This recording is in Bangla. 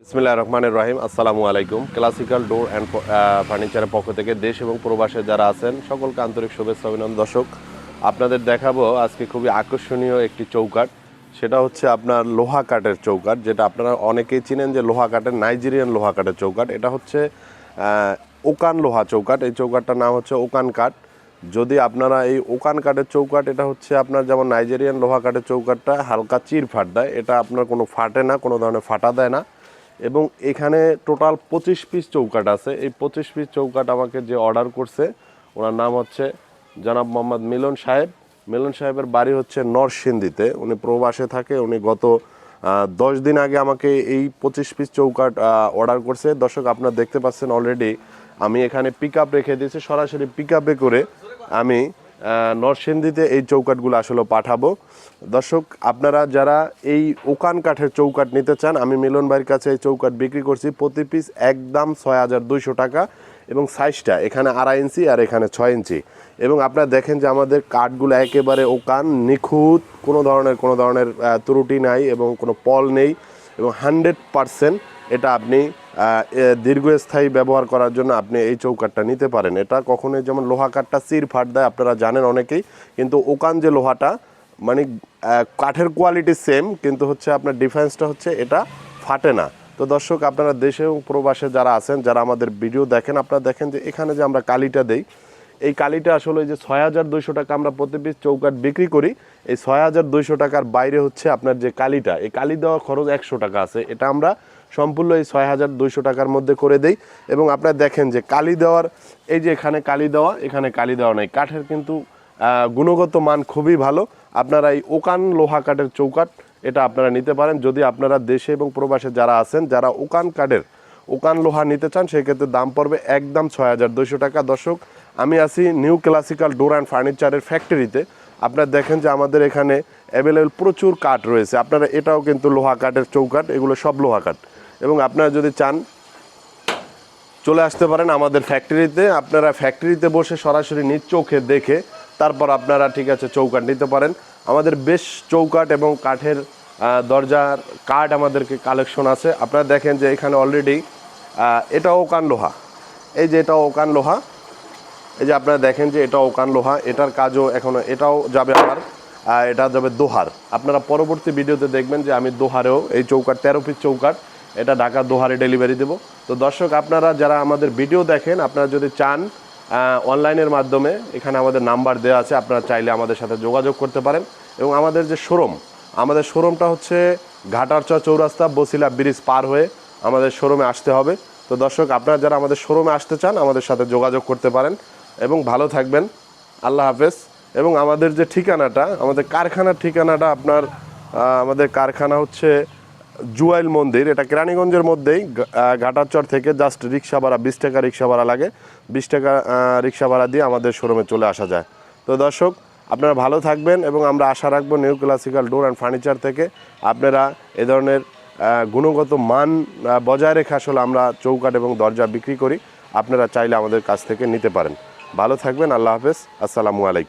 বিসমিল্লাহির রহমানির রহিম। আসসালামু আলাইকুম। ক্লাসিক্যাল ডোর অ্যান্ড ফার্নিচারের পক্ষ থেকে দেশ এবং প্রবাসে যারা আছেন সকলকে আন্তরিক শুভেচ্ছা অভিনন্দন। দর্শক, আপনাদের দেখাবো আজকে খুবই আকর্ষণীয় একটি চৌকাঠ। সেটা হচ্ছে আপনার লোহা কাঠের চৌকাঠ, যেটা আপনারা অনেকেই চিনেন যে লোহা কাঠের, নাইজেরিয়ান লোহা কাঠের চৌকাঠ। এটা হচ্ছে ওকান লোহা চৌকাঠ। এই চৌকাঠটার নাম হচ্ছে ওকান কাঠ। যদি আপনারা এই ওকান কাঠের চৌকাঠ, এটা হচ্ছে আপনার যেমন নাইজেরিয়ান লোহা কাঠের চৌকাঠটা হালকা চির ফাট দেয়, এটা আপনার কোনো ফাটে না, কোনো ধরনের ফাটা দেয় না। এবং এখানে টোটাল 25 পিস চৌকাঠ আছে। এই 25 পিস চৌকাঠ আমাকে যে অর্ডার করছে, ওনার নাম হচ্ছে জনাব মোহাম্মদ মিলন সাহেব। মিলন সাহেবের বাড়ি হচ্ছে নরসিংদীতে, উনি প্রবাসে থাকে। উনি গত 10 দিন আগে আমাকে এই 25 পিস চৌকাঠ অর্ডার করছে। দর্শক, আপনারা দেখতে পাচ্ছেন অলরেডি আমি এখানে পিক আপ রেখে দিয়েছি। সরাসরি পিক আপে করে আমি নরসিংদীতে এই চৌকাঠগুলো আসলে পাঠাবো। দর্শক, আপনারা যারা এই ওকান কাঠের চৌকাঠ নিতে চান, আমি মিলন ভাইয়ের কাছে এই চৌকাঠ বিক্রি করছি প্রতি পিস একদম 6200 টাকা। এবং সাইজটা এখানে 2.5 ইঞ্চি আর এখানে 6 ইঞ্চি। এবং আপনারা দেখেন যে আমাদের কাঠগুলো একেবারে ওকান, নিখুঁত, কোনো ধরনের ত্রুটি নাই এবং কোনো পল নেই। এবং 100% এটা আপনি দীর্ঘস্থায়ী ব্যবহার করার জন্য আপনি এই চৌকাঠটা নিতে পারেন। এটা কখনোই, যেমন লোহা কাঠটা চির ফাট দেয় আপনারা জানেন অনেকেই, কিন্তু ওকান যে লোহাটা মানে কাঠের কোয়ালিটি সেম, কিন্তু হচ্ছে আপনার ডিফারেন্সটা হচ্ছে এটা ফাটে না। তো দর্শক, আপনারা দেশে এবং প্রবাসে যারা আছেন, যারা আমাদের ভিডিও দেখেন, আপনারা দেখেন যে এখানে যে আমরা কালিটা দেই, এই কালিটা আসলে যে 6200 টাকা আমরা প্রতি পিস চৌকাঠ বিক্রি করি, এই 6200 টাকার বাইরে হচ্ছে আপনার যে কালিটা, এই কালি দেওয়া খরচ 100 টাকা আছে। এটা আমরা সম্পূর্ণ এই 6200 টাকার মধ্যে করে দেই। এবং আপনারা দেখেন যে কালি দেওয়ার, এই যে এখানে কালি দেওয়া, এখানে কালি দেওয়া নাই। কাঠের কিন্তু গুণগত মান খুবই ভালো। আপনারা এই ওকান লোহা কাঠের চৌকাঠ এটা আপনারা নিতে পারেন। যদি আপনারা দেশে এবং প্রবাসে যারা আছেন, যারা ওকান কাঠের, ওকান লোহা নিতে চান, সেক্ষেত্রে দাম পড়বে একদম 6200 টাকা। দর্শক, আমি আছি নিউ ক্লাসিক্যাল ডোর অ্যান্ড ফার্নিচারের ফ্যাক্টরিতে। আপনারা দেখেন যে আমাদের এখানে অ্যাভেলেবেল প্রচুর কাঠ রয়েছে। আপনারা, এটাও কিন্তু লোহা কাঠের চৌকাঠ, এগুলো সব লোহা কাঠ। এবং আপনারা যদি চান চলে আসতে পারেন আমাদের ফ্যাক্টরিতে। আপনারা ফ্যাক্টরিতে বসে সরাসরি নিজ চোখে দেখে তারপর আপনারা ঠিক আছে চৌকাঠ নিতে পারেন। আমাদের বেশ চৌকাঠ এবং কাঠের দরজার কাঠ আমাদেরকে কালেকশন আছে। আপনারা দেখেন যে এখানে অলরেডি এটাও ওকান লোহা, এই যে এটাও ওকান লোহা, এই যে আপনারা দেখেন যে এটা ওকান লোহা, এটার কাজও এখনও, এটাও যাবে আমার, এটা যাবে দোহার। আপনারা পরবর্তী ভিডিওতে দেখবেন যে আমি দোহারেও এই চৌকাঠ 13 পিস চৌকাঠ এটা ঢাকা দোহারে ডেলিভারি দেব। তো দর্শক, আপনারা যারা আমাদের ভিডিও দেখেন, আপনারা যদি চান অনলাইনের মাধ্যমে, এখানে আমাদের নাম্বার দেওয়া আছে, আপনারা চাইলে আমাদের সাথে যোগাযোগ করতে পারেন। এবং আমাদের যে শোরুম, আমাদের শোরুমটা হচ্ছে ঘাটারচর চৌরাস্তা বসিলা ব্রিজ পার হয়ে আমাদের শোরুমে আসতে হবে। তো দর্শক, আপনারা যারা আমাদের শোরুমে আসতে চান আমাদের সাথে যোগাযোগ করতে পারেন। এবং ভালো থাকবেন, আল্লাহ হাফেজ। এবং আমাদের যে ঠিকানাটা, আমাদের কারখানার ঠিকানাটা আপনার, আমাদের কারখানা হচ্ছে জুয়াইল মন্দির, এটা কেরানীগঞ্জের মধ্যেই। ঘাটারচর থেকে জাস্ট রিক্সা ভাড়া 20 টাকা রিক্সা ভাড়া লাগে, 20 টাকা রিক্সা ভাড়া দিয়ে আমাদের শোরুমে চলে আসা যায়। তো দর্শক, আপনারা ভালো থাকবেন এবং আমরা আশা রাখবো new classical door and furniture থেকে আপনারা এ ধরনের গুণগত মান বজায় রেখে আসলে আমরা চৌকাঠ এবং দরজা বিক্রি করি। আপনারা চাইলে আমাদের কাছ থেকে নিতে পারেন। ভালো থাকবেন, আল্লাহ হাফেজ, আসসালামু আলাইকুম।